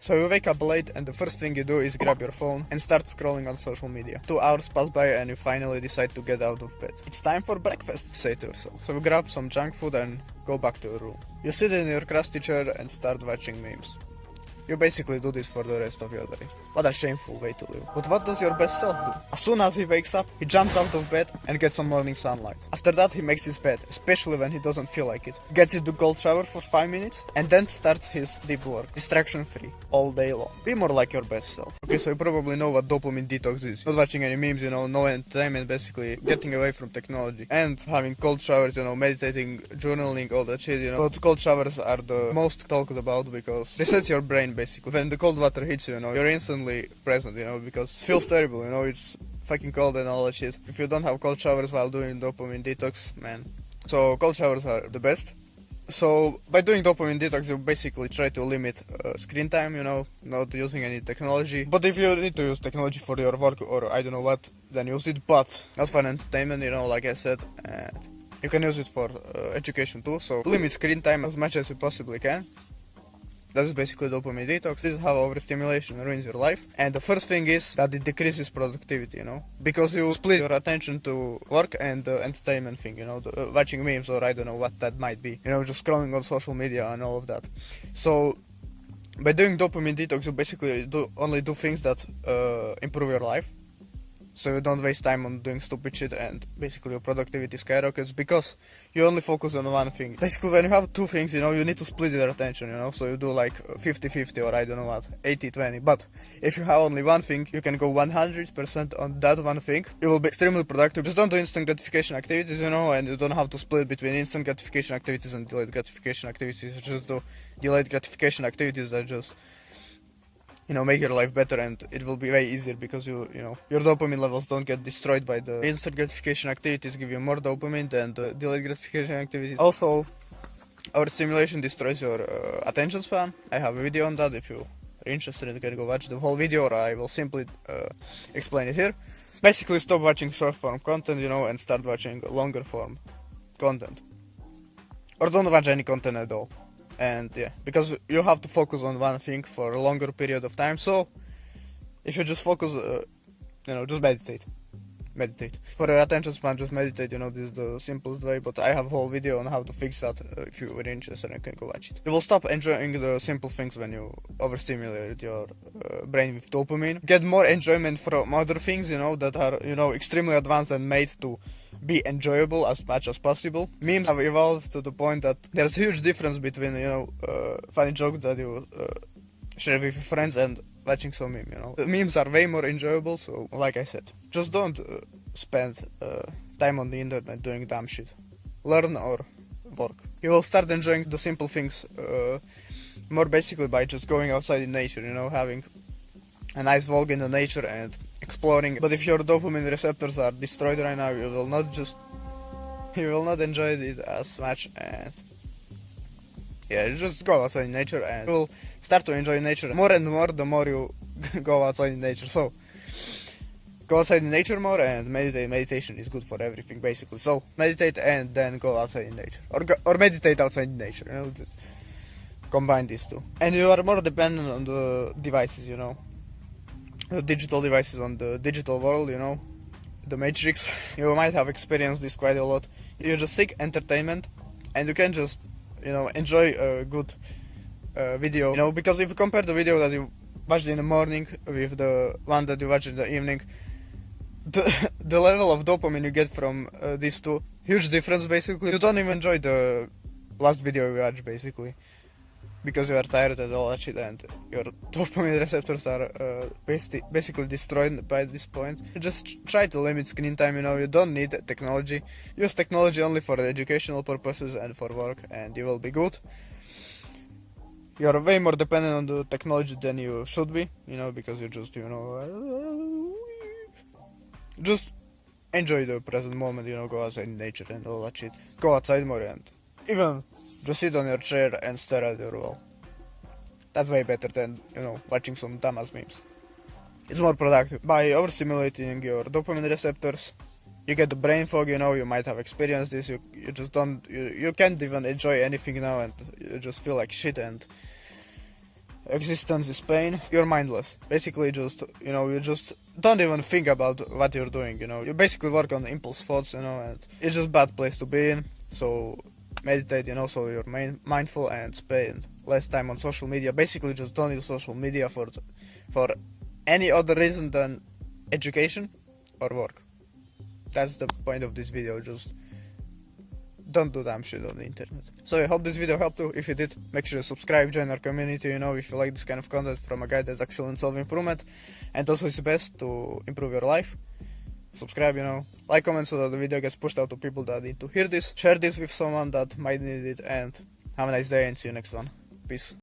So you wake up late and the first thing you do is grab your phone and start scrolling on social media. 2 hours pass by and you finally decide to get out of bed. It's time for breakfast, say to yourself. So you grab some junk food and go back to your room. You sit in your crusty chair and start watching memes. You basically do this for the rest of your day. What a shameful way to live. But what does your best self do? As soon as he wakes up, he jumps out of bed and gets some morning sunlight. After that, he makes his bed, especially when he doesn't feel like it. Gets into cold shower for 5 minutes and then starts his deep work, distraction free, all day long. Be more like your best self. Okay, so you probably know what dopamine detox is. Not watching any memes, no entertainment, basically getting away from technology and having cold showers, meditating, journaling, all that shit, But cold showers are the most talked about because they set your brain basically. When the cold water hits you, you're instantly present, because it feels terrible, it's fucking cold and all that shit. If you don't have cold showers while doing dopamine detox, man. So cold showers are the best. So by doing dopamine detox, you basically try to limit screen time, not using any technology. But if you need to use technology for your work or I don't know what, then use it. But not for entertainment, like I said. And you can use it for education too. So limit screen time as much as you possibly can. That's basically dopamine detox. This is how overstimulation ruins your life. And the first thing is that it decreases productivity, because you split your attention to work and the entertainment thing, watching memes or I don't know what that might be, just scrolling on social media and all of that. So by doing dopamine detox, you basically only do things that improve your life. So you don't waste time on doing stupid shit and basically your productivity skyrockets because you only focus on one thing. Basically when you have two things, you need to split your attention, so you do like 50-50 or I don't know what, 80-20. But if you have only one thing, you can go 100% on that one thing. You will be extremely productive. Just don't do instant gratification activities, and you don't have to split between instant gratification activities and delayed gratification activities. Just do delayed gratification activities that just make your life better, and it will be way easier because your dopamine levels don't get destroyed by the instant gratification activities. Give you more dopamine than the delayed gratification activities. Also, overstimulation destroys your attention span. I have a video on that. If you are interested, you can go watch the whole video, or I will simply explain it here. Basically, stop watching short form content, and start watching longer form content, or don't watch any content at all. And yeah, because you have to focus on one thing for a longer period of time. So if you just focus, just meditate. For your attention span, just meditate. This is the simplest way. But I have a whole video on how to fix that. If you are interested, you can go watch it. You will stop enjoying the simple things when you overstimulate your brain with dopamine. Get more enjoyment from other things, that are extremely advanced and made to be enjoyable as much as possible. Memes have evolved to the point that there's a huge difference between funny jokes that you share with your friends and watching some meme. The memes are way more enjoyable. So like I said, just don't spend time on the internet doing dumb shit. Learn or work. You will start enjoying the simple things more basically by just going outside in nature, having a nice walk in the nature and exploring. But if your dopamine receptors are destroyed right now, you will not enjoy it as much. And yeah, just go outside in nature and you will start to enjoy nature more and more the more you go outside in nature. So go outside in nature more and meditate. Meditation is good for everything basically. So meditate and then go outside in nature, or meditate outside in nature. Just combine these two. And you are more dependent on the devices, the digital devices, on the digital world, the matrix. You might have experienced this quite a lot. You just seek entertainment and you can just enjoy a good video, because if you compare the video that you watched in the morning with the one that you watch in the evening, the level of dopamine you get from these two, huge difference basically. You don't even enjoy the last video you watched basically because you are tired and all that shit, and your dopamine receptors are basically destroyed by this point. You just try to limit screen time, you don't need technology. Use technology only for educational purposes and for work and you will be good. You are way more dependent on the technology than you should be, because you just, just enjoy the present moment, go outside in nature and all that shit. Go outside more and even just sit on your chair and stare at your wall. That's way better than, watching some dumbass memes. It's more productive. By overstimulating your dopamine receptors, you get the brain fog, you might have experienced this, you just don't, you can't even enjoy anything now and you just feel like shit and existence is pain, you're mindless. Basically, just, you just don't even think about what you're doing, You basically work on impulse thoughts, and it's just bad place to be in. So meditate, so you're mindful and spend less time on social media. Basically, just don't use social media for any other reason than education or work. That's the point of this video. Just don't do dumb shit on the internet. So I hope this video helped you. If you did, make sure to subscribe, join our community, if you like this kind of content from a guy that's actually in self-improvement and also is best to improve your life. Subscribe, like, comment so that the video gets pushed out to people that need to hear this. Share this with someone that might need it, and have a nice day and see you next one. Peace.